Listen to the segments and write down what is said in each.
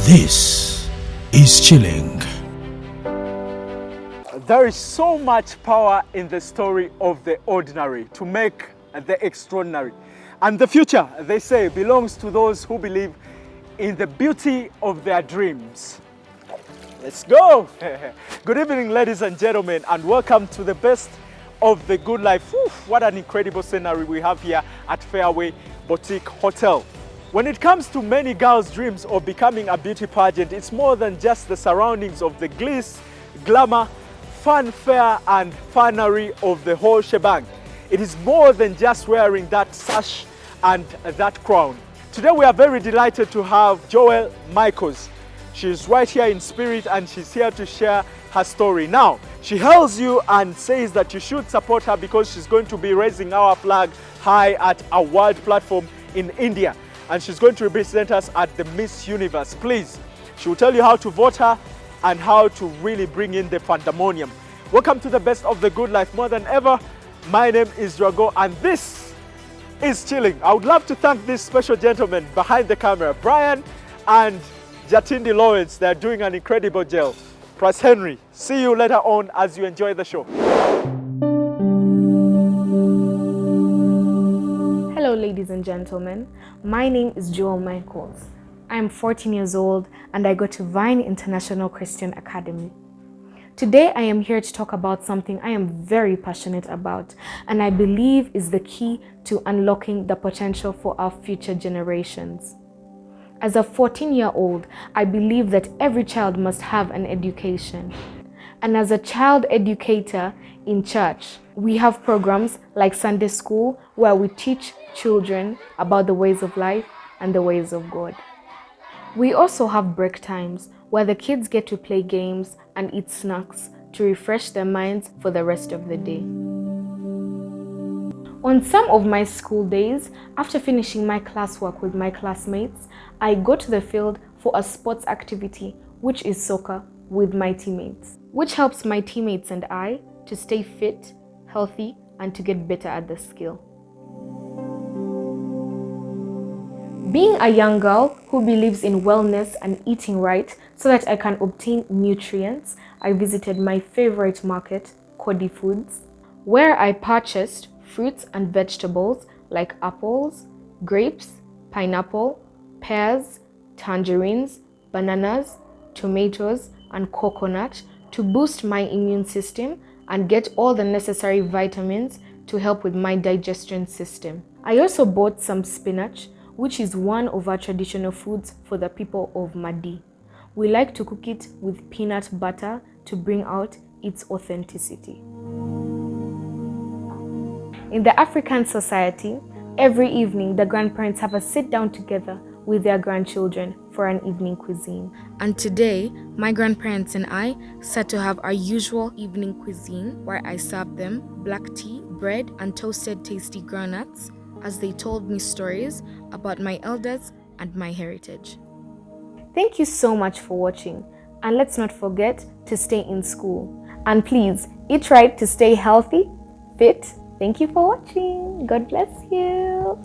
This is Chilling. There is so much power in the story of the ordinary to make the extraordinary. And the future, they say, belongs to those who believe in the beauty of their dreams. Let's go! Good evening, ladies and gentlemen, and welcome to the best of the good life. Whew, what an incredible scenery we have here at Fairway Boutique Hotel. When it comes to many girls' dreams of becoming a beauty pageant, it's more than just the surroundings of the glitz, glamour, fanfare and fanery of the whole shebang. It is more than just wearing that sash and that crown. Today we are very delighted to have Joel Michaels. She's right here in spirit and she's here to share her story. Now, she hails you and says that you should support her because she's going to be raising our flag high at a world platform in India. And she's going to represent us at the Miss Universe. Please, she will tell you how to vote her and how to really bring in the pandemonium. Welcome to the best of the good life. More than ever, my name is Drago and this is Chilling. I would love to thank these special gentlemen behind the camera, Brian and Jatindi Lawrence. They're doing an incredible job. Price Henry, see you later on as you enjoy the show. Hello ladies and gentlemen, my name is Joel Michaels. I am 14 years old and I go to Vine International Christian Academy. Today I am here to talk about something I am very passionate about and I believe is the key to unlocking the potential for our future generations. As a 14-year-old, I believe that every child must have an education. And as a child educator in church, we have programs like Sunday School where we teach children about the ways of life and the ways of God. We also have break times where the kids get to play games and eat snacks to refresh their minds for the rest of the day. On some of my school days, after finishing my classwork with my classmates, I go to the field for a sports activity, which is soccer, with my teammates, which helps my teammates and I to stay fit, healthy, and to get better at the skill. Being a young girl who believes in wellness and eating right so that I can obtain nutrients, I visited my favorite market, Kodi Foods, where I purchased fruits and vegetables like apples, grapes, pineapple, pears, tangerines, bananas, tomatoes, and coconut to boost my immune system and get all the necessary vitamins to help with my digestion system. I also bought some spinach, which is one of our traditional foods for the people of Madi. We like to cook it with peanut butter to bring out its authenticity. In the African society, every evening the grandparents have a sit down together with their grandchildren for an evening cuisine. And today, my grandparents and I sat to have our usual evening cuisine where I served them black tea, bread, and toasted tasty groundnuts as they told me stories about my elders and my heritage. Thank you so much for watching, and let's not forget to stay in school. And please, eat right to stay healthy, fit. Thank you for watching. God bless you.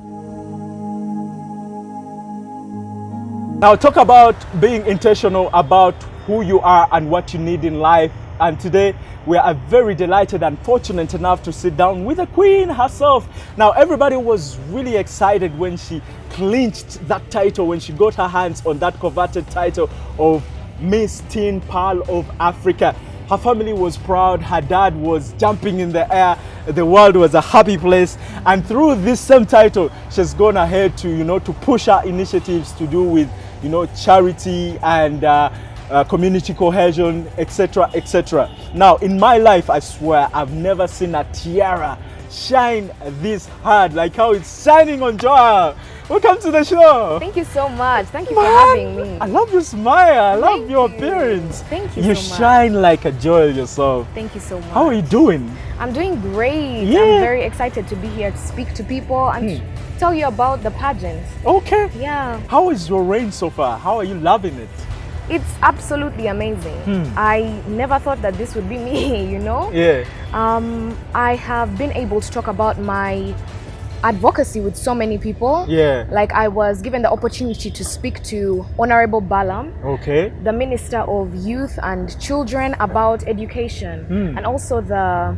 Now talk about being intentional about who you are and what you need in life. And today we are very delighted and fortunate enough to sit down with the Queen herself. Now everybody was really excited when she clinched that title, when she got her hands on that coveted title of Miss Teen Pearl of Africa. Her family was proud, her dad was jumping in the air, the world was a happy place. And through this same title, she's gone ahead to, to push her initiatives to do with, charity and community cohesion, etc., etc. Now, in my life, I swear, I've never seen a tiara shine this hard, like how it's shining on Joel. Welcome to the show. Thank you so much. Thank you for having me. I love your smile. I love your appearance. Thank you You so much. shine like a Joel yourself. Thank you so much. How are you doing? I'm doing great. Yeah. I'm very excited to be here to speak to people and tell you about the pageant. Okay. Yeah. How is your reign so far? How are you loving it? It's absolutely amazing. I never thought that this would be me, Yeah. I have been able to talk about my advocacy with so many people. Yeah. Like I was given the opportunity to speak to Honorable Balam, Okay. the Minister of Youth and Children, about education, and also the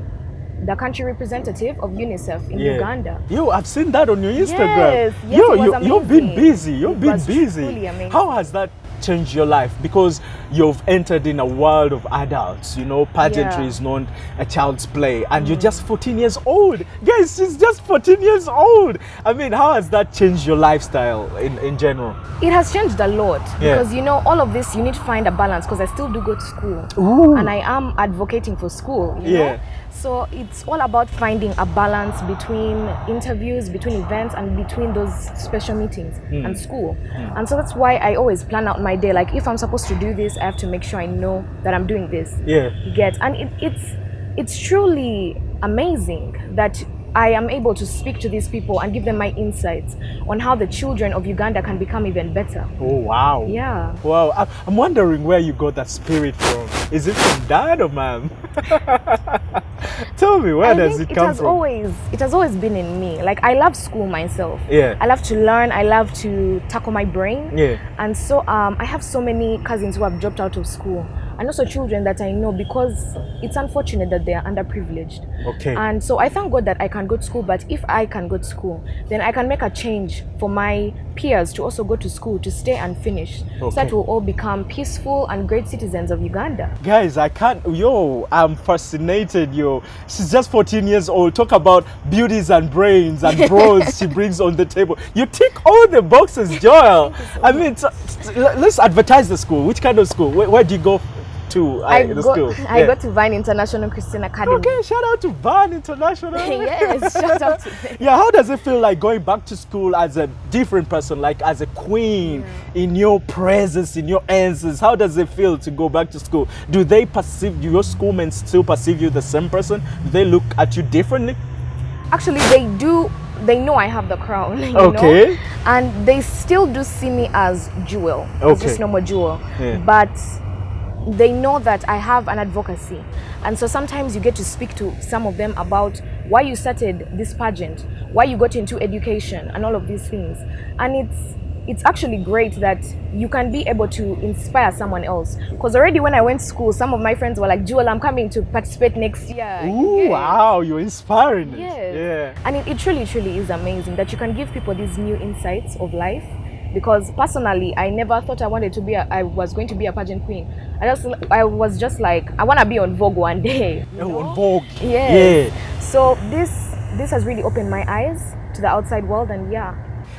country representative of UNICEF in Uganda. Yo, I've seen that on your Instagram. Yes, Yo, it was you've been amazing. busy. You've It been was busy. truly amazing. How has that changed your life? Because you've entered in a world of adults. You know, pageantry is not a child's play, and you're just 14 years old. Guys, she's just 14 years old. I mean, how has that changed your lifestyle in general? It has changed a lot because you know, all of this you need to find a balance, because I still do go to school. Ooh. And I am advocating for school, you know? So it's all about finding a balance between interviews, between events, and between those special meetings and school. And so that's why I always plan out my day. Like if I'm supposed to do this, I have to make sure I know that I'm doing this. You get, and it's truly amazing that I am able to speak to these people and give them my insights on how the children of Uganda can become even better. Oh, wow. Yeah. Wow. I'm wondering where you got that spirit from. Is it from dad or mom? Tell me, where does it come from? It has always been in me. Like, I love school myself. Yeah. I love to learn. I love to tackle my brain. Yeah. And so I have so many cousins who have dropped out of school, and also children that I know, because it's unfortunate that they are underprivileged. Okay. And so I thank God that I can go to school, but if I can go to school, then I can make a change for my peers to also go to school, to stay and finish. So that we'll all become peaceful and great citizens of Uganda. Guys, I'm fascinated, yo. She's just 14 years old. Talk about beauties and brains and bros she brings on the table. You tick all the boxes, Joel. I mean, let's advertise the school. Which kind of school? Where do you go to? I go to Vine International Christian Academy. Okay, shout out to Vine International. Yes, shout out to them. Yeah, how does it feel like going back to school as a different person, like as a queen, in your presence, in your answers? How does it feel to go back to school? Do your schoolmates still perceive you the same person? Do they look at you differently? Actually, they do. They know I have the crown, you know? And they still do see me as Jewel, as just normal Jewel. But they know that I have an advocacy. And so sometimes you get to speak to some of them about why you started this pageant, why you got into education, and all of these things. And it's actually great that you can be able to inspire someone else. Because already when I went to school, some of my friends were like, Jewel, I'm coming to participate next year. Ooh, wow, you're inspiring us. Yeah. And it truly, truly is amazing that you can give people these new insights of life. Because personally, I never thought I was going to be a pageant queen. I was just like, I want to be on Vogue one day. On Vogue. Yes. Yeah. So this has really opened my eyes to the outside world, and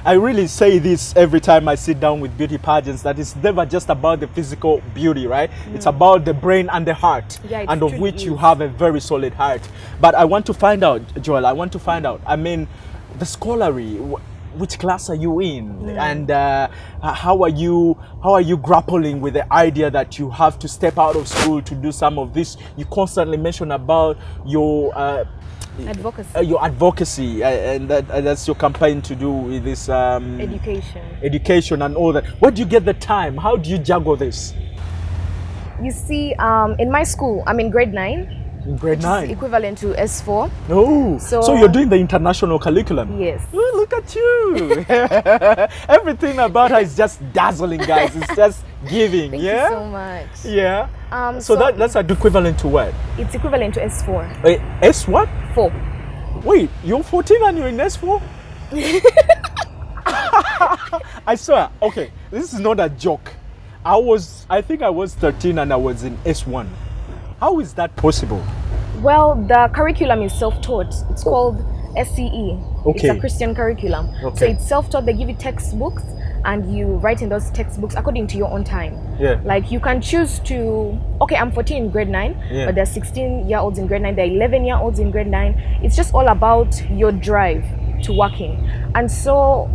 I really say this every time I sit down with beauty pageants, that it's never just about the physical beauty, right? It's about the brain and the heart, and of which you have a very solid heart. But I want to find out, Joel, I mean, the scholarly, which class are you in, and how are you grappling with the idea that you have to step out of school to do some of this? You constantly mention about your advocacy, and that's your campaign to do with this education and all that. Where do you get the time? How do you juggle this? You see, in my school, I'm in grade 9. Grade 9, equivalent to S4. Oh, so you're doing the international curriculum? Yes. Oh, look at you. Everything about her is just dazzling, guys. It's just giving. Thank you so much. Yeah. So that's equivalent to what? It's equivalent to S4. Wait, S what? 4. Wait, you're 14 and you're in S4? I swear. Okay, this is not a joke. I think I was 13 and I was in S1. How is that possible? Well, the curriculum is self-taught. It's called SCE. It's a Christian curriculum. So it's self-taught. They give you textbooks and you write in those textbooks according to your own time. Like you can choose to, I'm 14 in grade 9, but there's 16-year-olds in grade 9, there are 11-year-olds in grade 9. It's just all about your drive to working. And so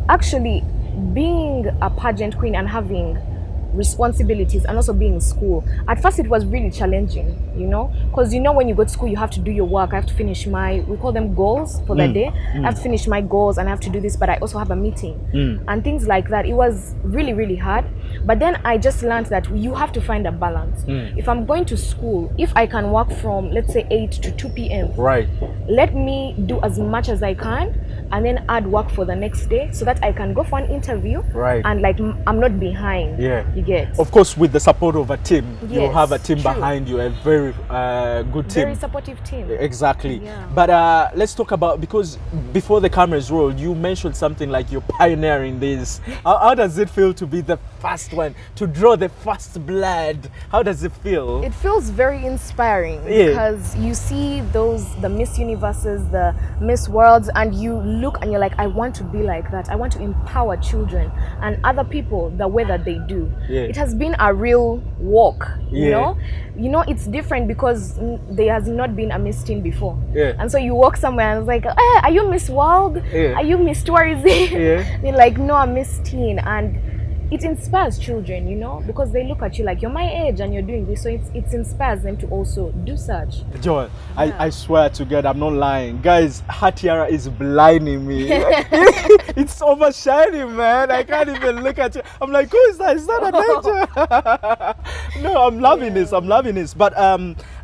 actually being a pageant queen and having responsibilities and also being in school, at first it was really challenging, because when you go to school you have to do your work. I have to finish we call them goals for the day. I have to finish my goals and I have to do this, but I also have a meeting and things like that. It was really, really hard, But then I just learned that you have to find a balance. If I'm going to school, if I can work from, let's say, 8 to 2 p.m., Right. let me do as much as I can and then add work for the next day so that I can go for an interview. Right. And like I'm not behind. Yeah. You get? Of course, with the support of a team, you Yes, have a team true. behind you, a very good team. Very supportive team. Exactly. Yeah. But let's talk about, because before the cameras rolled, you mentioned something like you're pioneering this. How does it feel to be the first one, to draw the first blood? How does it feel? It feels very inspiring because you see the Miss Universes, the Miss Worlds, and you look and you're like, I want to be like that. I want to empower children and other people the way that they do. Yeah. It has been a real walk, you Yeah. know? You know, it's different because there has not been a Miss Teen before. Yeah. And so you walk somewhere and it's like, are you Miss World? Yeah. Are you Miss Tourism? Yeah. They're like, no, I'm Miss Teen. And it inspires children, you know, because they look at you like you're my age and you're doing this, so it inspires them to also do such. Joel, Yeah. I swear to God, I'm not lying. Guys, her tiara is blinding me. It's overshining, man. I can't even look at you. I'm like, who is that? Is that a danger? No, I'm loving this. I'm loving this. But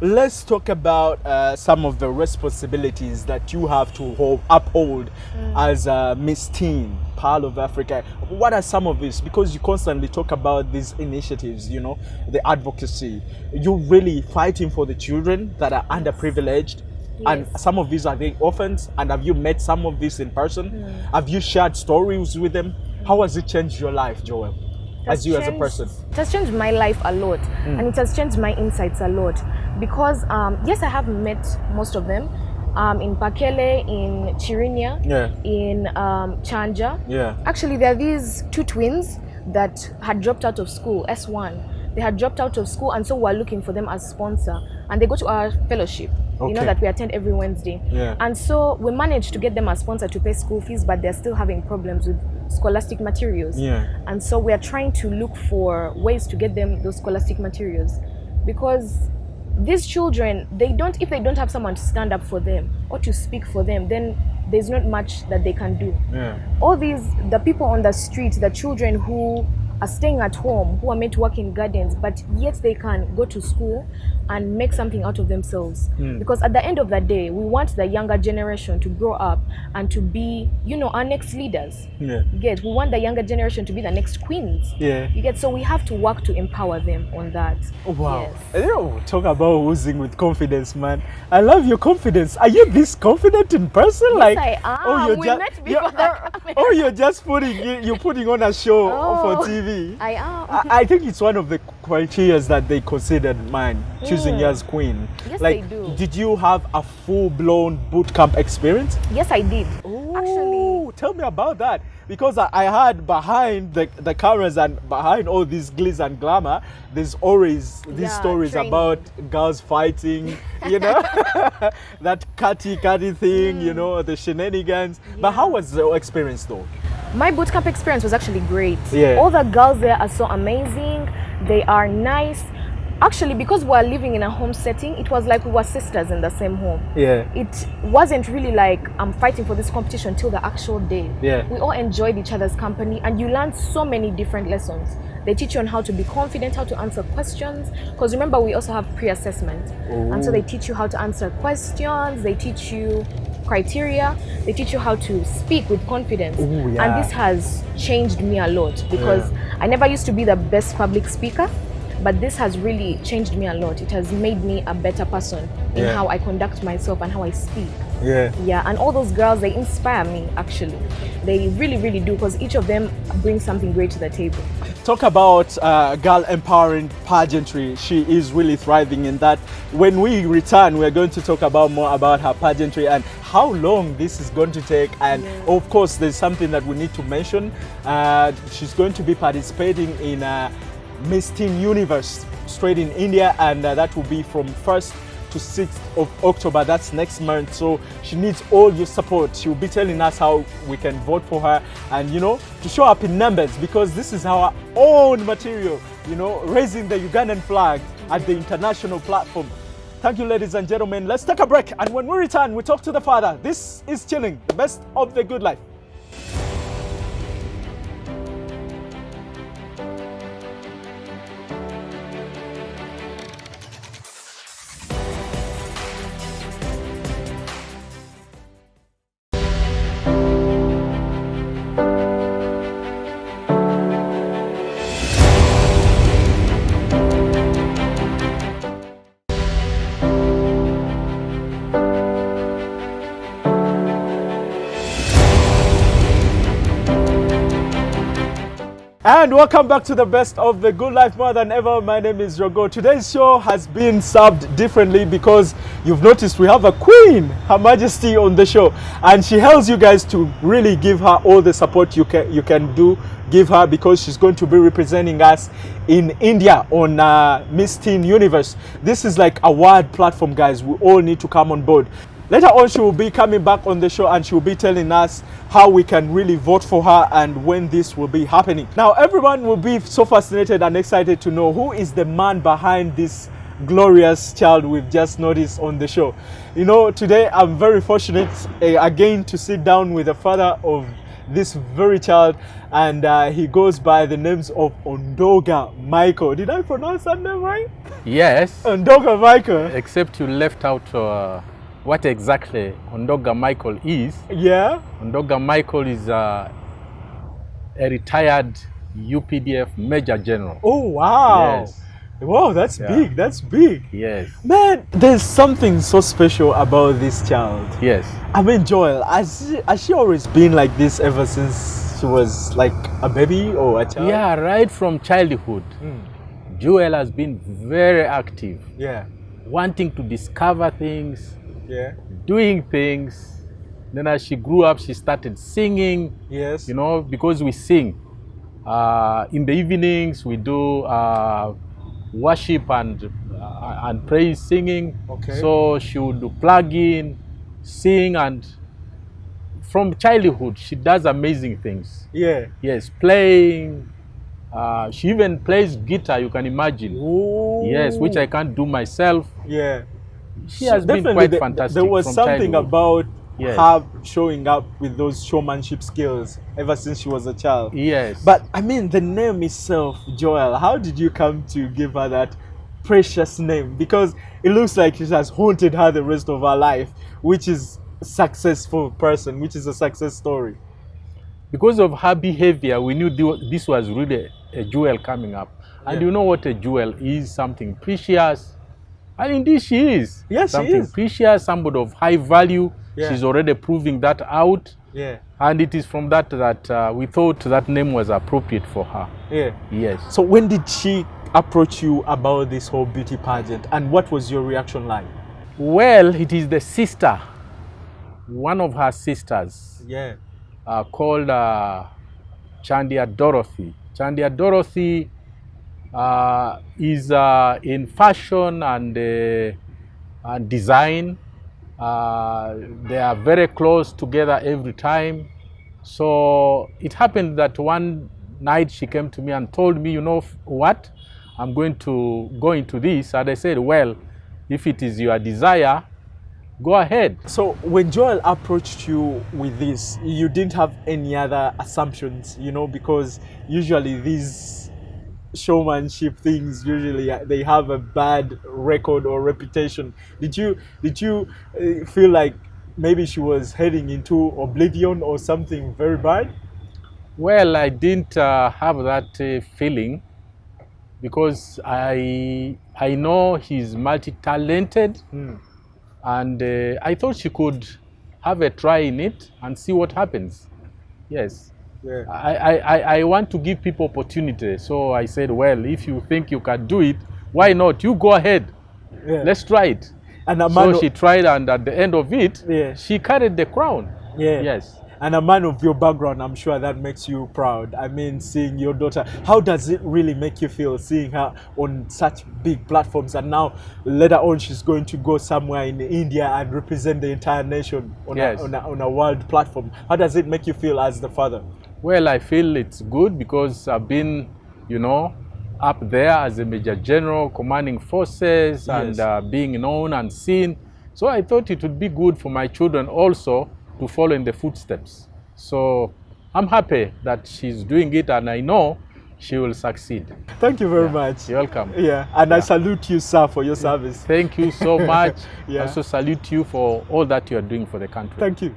let's talk about some of the responsibilities that you have to uphold as a Miss Teen, Pearl of Africa. What are some of these? Because you constantly talk about these initiatives, you know, the advocacy. You're really fighting for the children that are underprivileged. And Yes. some of these are they orphans. And have you met some of these in person? Have you shared stories with them? How has it changed your life, Joel, as you as a person? It has changed my life a lot, and it has changed my insights a lot because yes, I have met most of them in Pakele, in Chirinya, in Chanja. Yeah. Actually, there are these two twins that had dropped out of school, S1. They had dropped out of school, and so we're looking for them as sponsor, and they go to our fellowship. You know Okay. that we attend every Wednesday. Yeah. And so we managed to get them as sponsor to pay school fees, but they're still having problems with scholastic materials. Yeah. And so we are trying to look for ways to get them those scholastic materials, because these children, if they don't have someone to stand up for them or to speak for them, then there's not much that they can do. Yeah. All the people on the street, the children who are staying at home, who are meant to work in gardens, but yet they can go to school and make something out of themselves. Because at the end of the day, we want the younger generation to grow up and to be, you know, our next leaders. Yeah. You get? We want the younger generation to be the next queens. Yeah. You get? So we have to work to empower them on that. Oh, wow. Yes. You know, talk about oozing with confidence, man. I love your confidence. Are you this confident in person? Yes, I am. We met before the camera. Oh, you're just you're putting on a show for Oh. TV. I am. I think it's one of the criteria that they considered mine, choosing you as queen. Yes, like, they do. Did you have a full-blown boot camp experience? Yes, I did. Actually, Ooh, tell me about that, because I heard behind the cameras and behind all these glitz and glamour, there's always these stories training. about girls fighting, you know, that catty thing, you know, the shenanigans. But how was the experience though? my bootcamp experience was actually great. Yeah. All the girls there are so amazing. They are nice. Actually, because we're living in a home setting, it was like we were sisters in the same home. Yeah. It wasn't really like I'm fighting for this competition till the actual day. Yeah. We all enjoyed each other's company, and you learn so many different lessons. They teach you on how to be confident, how to answer questions. Because remember, we also have pre-assessment. And so they teach you how to answer questions. They teach you criteria. They teach you how to speak with confidence. Ooh, yeah. And this has changed me a lot because I never used to be the best public speaker. But this has really changed me a lot. It has made me a better person in how I conduct myself and how I speak. Yeah. Yeah, and all those girls, they inspire me, actually. They really, really do, because each of them brings something great to the table. Talk about girl empowering pageantry. She is really thriving in that. When we return, we're going to talk about more about her pageantry and how long this is going to take. And of course, there's something that we need to mention. She's going to be participating in Miss Teen Universe straight in India, and that will be from 1st to 6th of October. That's next month. So she needs all your support. She'll be telling us how we can vote for her, and you know, to show up in numbers, because this is our own material, you know, raising the Ugandan flag at the international platform. Thank you, ladies and gentlemen. Let's take a break, and when we return, we talk to the father. This is Chilling, the best of the good life. And welcome back to the best of the good life more than ever. My name is Rogo. Today's show has been served differently because you've noticed we have a queen, Her Majesty, on the show, and she helps you guys to really give her all the support you can give her, because she's going to be representing us in India on Miss Teen Universe. This is like a wide platform, guys. We all need to come on board. Later on, she will be coming back on the show and she will be telling us how we can really vote for her and when this will be happening. Now, everyone will be so fascinated and excited to know who is the man behind this glorious child we've just noticed on the show. You know, today I'm very fortunate again to sit down with the father of this very child, and he goes by the names of Ondoga Michael. Did I pronounce that name right? Yes. Ondoga Michael. Except you left out what exactly Ondoga Michael is. Yeah. Ondoga Michael is a retired UPDF Major General. Oh, wow. Yes. Wow, that's big. That's big. Yes. Man, there's something so special about this child. Yes. I mean, Joel, has she always been like this ever since she was like a baby or a child? Yeah, right from childhood. Joel has been very active. Yeah. Wanting to discover things. Yeah. Doing things. Then as she grew up, she started singing. Yes. You know, because we sing. In the evenings, we do worship and praise singing. Okay. So she would plug in, sing, and from childhood, she does amazing things. Yeah. Yes, playing. She even plays guitar, you can imagine. Ooh. Yes, which I can't do myself. Yeah. She has been quite fantastic. There was from something childhood. about Yes. her showing up with those showmanship skills ever since she was a child. Yes. But I mean, the name itself, Joel, how did you come to give her that precious name? Because it looks like it has haunted her the rest of her life, which is a successful person, which is a success story. Because of her behavior, we knew this was really a jewel coming up. And you know what a jewel is? Something precious. And indeed she is. Yes, something she is. precious, somebody of high value. Yeah. She's already proving that out. Yeah. And it is from that we thought that name was appropriate for her. Yeah. Yes. So when did she approach you about this whole beauty pageant, and what was your reaction like? Well, it is the sister, one of her sisters, Yeah. called Chandia Dorothy. Chandia Dorothy is in fashion and design. They are very close together every time. So it happened that one night she came to me and told me, you know what, I'm going to go into this. And I said, well, if it is your desire, go ahead. So when Joel approached you with this, you didn't have any other assumptions, you know, because usually these showmanship things, usually they have a bad record or reputation. Did you feel like maybe she was heading into oblivion or something very bad? Well, I didn't have that feeling, because I know he's multi-talented. And I thought she could have a try in it and see what happens. Yes. Yeah. I want to give people opportunity. So I said, well, if you think you can do it, why not? You go ahead. Yeah. Let's try it. And a man so she tried, and at the end of it, Yeah. she carried the crown. Yeah. Yes. And a man of your background, I'm sure that makes you proud. I mean, seeing your daughter, how does it really make you feel seeing her on such big platforms? And now, later on, she's going to go somewhere in India and represent the entire nation on, Yes. on a world platform. How does it make you feel as the father? Well, I feel it's good because I've been, you know, up there as a Major General, commanding forces, Yes. and being known and seen. So I thought it would be good for my children also to follow in the footsteps. So I'm happy that she's doing it, and I know she will succeed. Thank you very much. You're welcome. Yeah, and I salute you, sir, for your service. Thank you so much. Yeah. I also salute you for all that you are doing for the country. Thank you.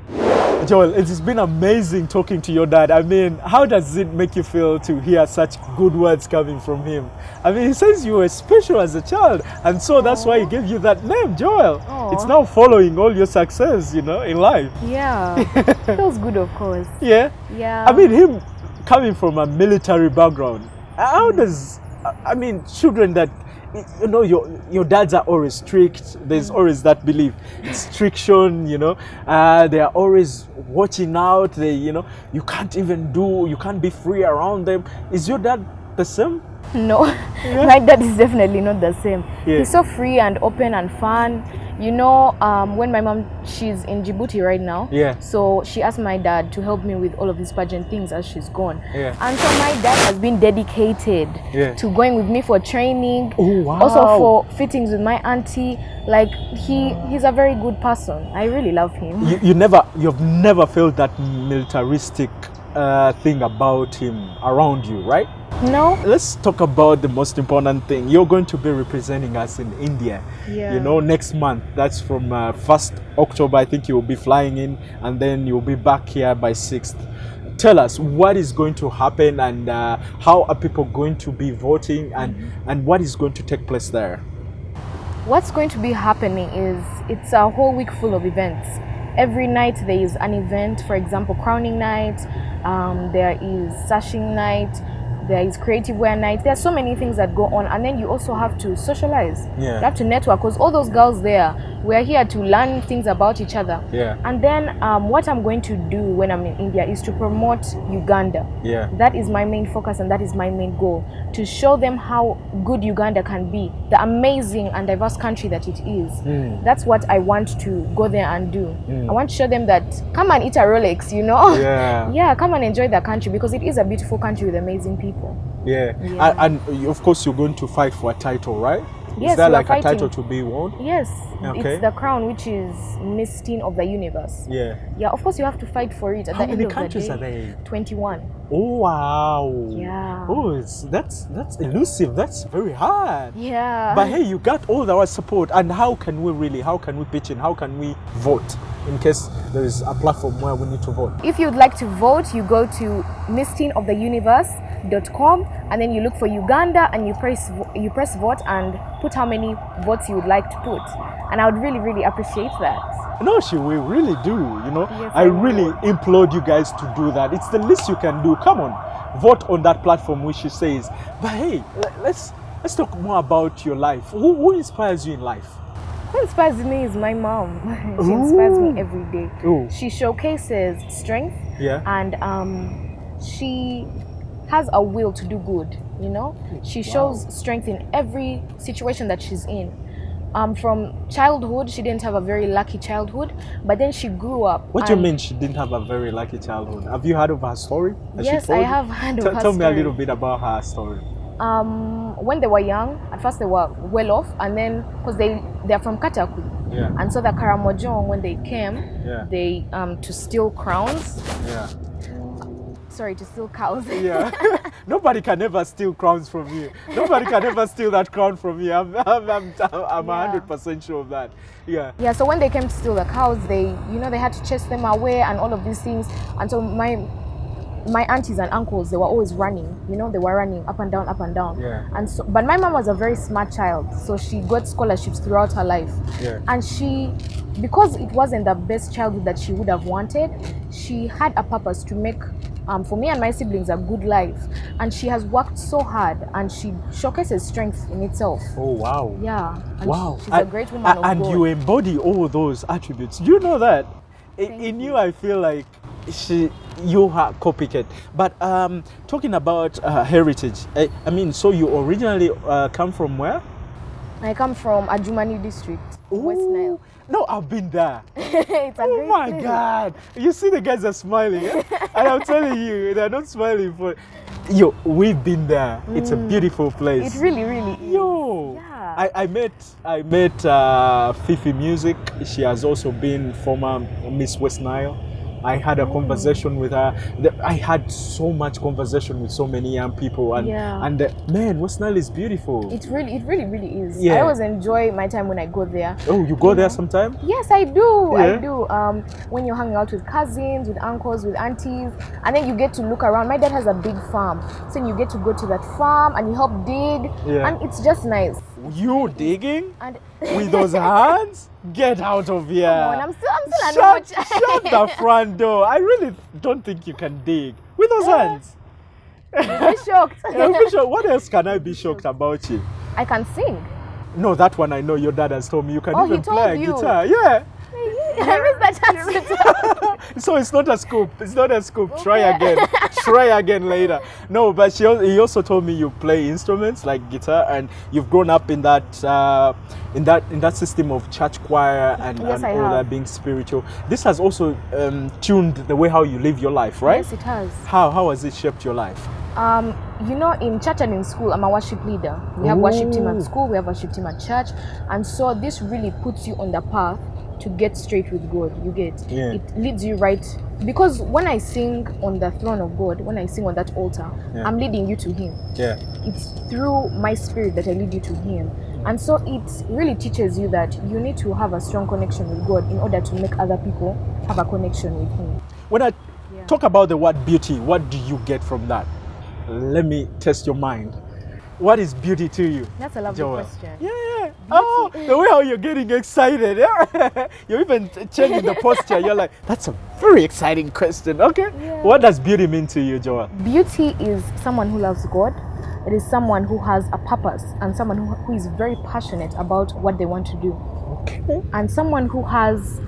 Joel, it has been amazing talking to your dad. I mean, how does it make you feel to hear such good words coming from him? I mean, he says you were special as a child, and so that's why he gave you that name, Joel. Aw. It's now following all your success, you know, in life. Yeah, feels good, of course. Yeah. Yeah. I mean, him coming from a military background, how does, I mean, children that, you know, your dads are always strict. There's always that belief, restriction, you know. They are always watching out. They, you know, you can't be free around them. Is your dad the same? No, my dad is definitely not the same. Yeah. He's so free and open and fun. You know, when my mom, she's in Djibouti right now. Yeah. So she asked my dad to help me with all of his pageant things as she's gone. Yeah. And so my dad has been dedicated to going with me for training. Oh, wow. Also for fittings with my auntie. Like he's a very good person. I really love him. You've never felt that militaristic thing about him around you, right? No. Let's talk about the most important thing. You're going to be representing us in India, you know, next month. That's from 1st October. I think you'll be flying in, and then you'll be back here by 6th. Tell us what is going to happen, and how are people going to be voting, and what is going to take place there? What's going to be happening is it's a whole week full of events. Every night there is an event. For example, crowning night, there is sashing night, there is creative wear night. There are so many things that go on, and then you also have to socialize. You have to network, because all those girls there, we are here to learn things about each other. And then what I'm going to do when I'm in India is to promote Uganda. That is my main focus, and that is my main goal, to show them how good Uganda can be, the amazing and diverse country that it is. That's what I want to go there and do. I want to show them that, come and eat a Rolex, you know. Yeah, come and enjoy the country, because it is a beautiful country with amazing people. And of course you're going to fight for a title, right? Yes, is there we are like fighting. a title to be won? Yes, Okay. it's the crown, which is Miss Teen of the Universe. Yeah, Of course you have to fight for it. At how the end many of countries the are day, there? 21. Oh wow. Yeah. Oh, that's elusive. That's very hard. Yeah. But hey, you got all our support. And how can we pitch in? How can we vote in case there is a platform where we need to vote? If you'd like to vote, you go to missteenoftheuniverse.com, and then you look for Uganda, and you press vote and put how many votes you would like to put. And I would really, really appreciate that. No, we really do, you know. Yes, I really implore you guys to do that. It's the least you can do. Come on, vote on that platform which she says. But hey, let's talk more about your life. Who inspires you in life? Who inspires me is my mom. She inspires me every day. Ooh. She showcases strength, and she has a will to do good, you know. She shows strength in every situation that she's in. From childhood, she didn't have a very lucky childhood, but then she grew up. What do you mean she didn't have a very lucky childhood? Have you heard of her story? Yes, I have heard of her story. Tell me a little bit about her story. When they were young, at first they were well off, and then because they're from Kataku, and so the Karamojong, when they came, they to steal crowns. Sorry, to steal cows. Nobody can ever steal crowns from you. Nobody can ever steal that crown from you. I'm 100% sure of that. Yeah. So when they came to steal the cows, they had to chase them away and all of these things. And so my aunties and uncles, they were always running. You know, they were running up and down, up and down. And so, but my mom was a very smart child, so she got scholarships throughout her life. And she, because it wasn't the best childhood that she would have wanted, she had a purpose to make for me and my siblings a good life, and she has worked so hard, and she showcases strength in itself. Oh wow. Yeah. And wow. She's a great woman of and God. you embody all those attributes. Do you know that? In you, I feel like you are copycat. But talking about heritage, I mean, so you originally come from where? I come from Adjumani district, West Nile. No, I've been there. It's a oh my place. God. You see the guys are smiling. And I'm telling you, they're not smiling for... Yo, we've been there. It's a beautiful place. It really, really is. Yo. Yeah. I met Fifi Music. She has also been former Miss West Nile. I had a conversation with her. I had so much conversation with so many young people, and man, West Nile is beautiful. It really, really is. Yeah. I always enjoy my time when I go there. Oh, you go there sometime? Yes, I do. Yeah. I do. When you're hanging out with cousins, with uncles, with aunties, and then you get to look around. My dad has a big farm, so you get to go to that farm and you help dig, and it's just nice. You digging? And with those hands? Get out of here. Come on, I'm still shut the front door. I really don't think you can dig with those hands. Be shocked. I'm pretty sure. What else can I be shocked about you? I can sing. No, that one I know your dad has told me. You can Oh, even he told play a you. guitar. Yeah. I missed that chance to tell. So it's not a scoop. It's not a scoop. Try again. Try again later. No, but he also told me you play instruments like guitar, and you've grown up in that system of church choir and, Yes, and I all have. that, being spiritual. This has also tuned the way how you live your life, right? Yes, it has. How has it shaped your life? You know, in church and in school, I'm a worship leader. We have worship team at school, we have worship team at church, and so this really puts you on the path to get straight with God. You get it leads you right, because when I sing on the throne of God, when I sing on that altar, I'm leading you to Him. Yeah. It's through my spirit that I lead you to Him. And so it really teaches you that you need to have a strong connection with God in order to make other people have a connection with Him. When I talk about the word beauty, what do you get from that? Let me test your mind. What is beauty to you? That's a lovely Joel? question. Yeah. Oh, the way how you're getting excited. Yeah. You're even changing the posture. You're like, that's a very exciting question. Okay. Yeah. What does beauty mean to you, Joel? Beauty is someone who loves God. It is someone who has a purpose and someone who is very passionate about what they want to do. Okay. And someone who has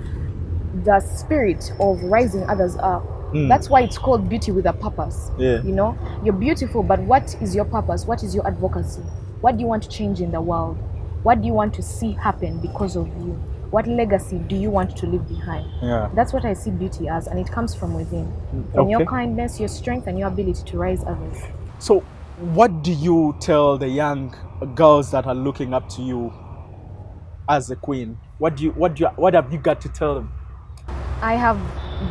the spirit of rising others up. That's why it's called beauty with a purpose. Yeah. You know, you're beautiful, but what is your purpose? What is your advocacy? What do you want to change in the world? What do you want to see happen because of you? What legacy do you want to leave behind? Yeah. That's what I see beauty as, and it comes from within. From your kindness, your strength, and your ability to rise others. So, what do you tell the young girls that are looking up to you as a queen? What have you got to tell them? I have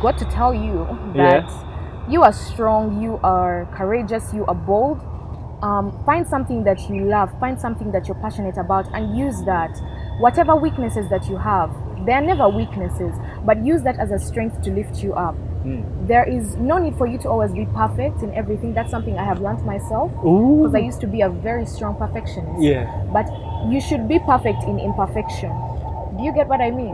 got to tell you that you are strong, you are courageous, you are bold. Find something that you love, find something that you're passionate about, and use that. Whatever weaknesses that you have, they are never weaknesses, but use that as a strength to lift you up. There is no need for you to always be perfect in everything. That's something I have learned myself, because I used to be a very strong perfectionist. But you should be perfect in imperfection. Do you get what I mean?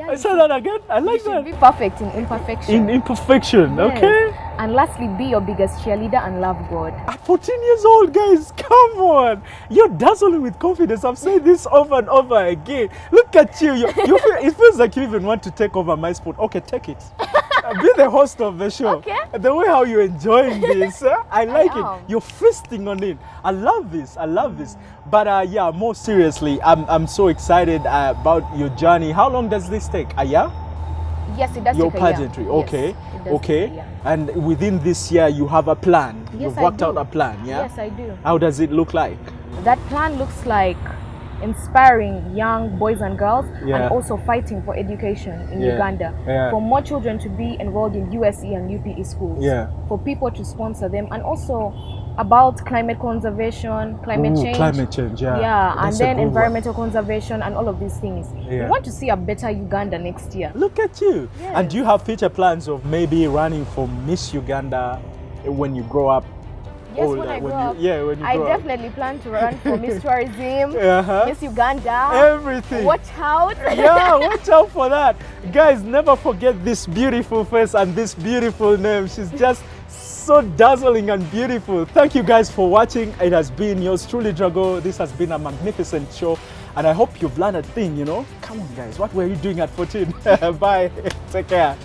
I said that again. I like You that. should be perfect in imperfection. In imperfection, Yes. okay? And lastly, be your biggest cheerleader and love God. At 14 years old, guys, come on. You're dazzling with confidence. I'm saying this over and over again. Look at you. You feel, it feels like you even want to take over my spot. Okay, take it. Be the host of the show. Okay. The way how you're enjoying this, I like it. am. You're feasting on it. I love this. I love this. But yeah, more seriously, I'm so excited about your journey. How long does this take? A year? Yes, it does Your take a year. pageantry, Yes, okay, it does okay. take a year. And within this year, you have a plan. Yes, You've I worked do. out a plan, yeah? Yes, I do. How does it look like? That plan looks like inspiring young boys and girls, Yeah. and also fighting for education in Yeah. Uganda. Yeah. For more children to be enrolled in USE and UPE schools. Yeah. For people to sponsor them, and also about climate conservation, climate change. Climate change, yeah. Yeah, and That's a then good one. environmental conservation and all of these things. Yeah. We want to see a better Uganda next year. Look at you. Yes. And do you have future plans of maybe running for Miss Uganda when you grow up? Yes, older, when I grow you- up, yeah, when you I grow up. definitely plan to run for Miss Tourism, Uh-huh. Miss Uganda. Everything. Watch out. Yeah, watch out for that. Guys, never forget this beautiful face and this beautiful name. She's just so dazzling and beautiful. Thank you guys for watching. It has been yours truly, Drago. This has been a magnificent show. And I hope you've learned a thing, you know. Come on, guys. What were you doing at 14? Bye. Take care.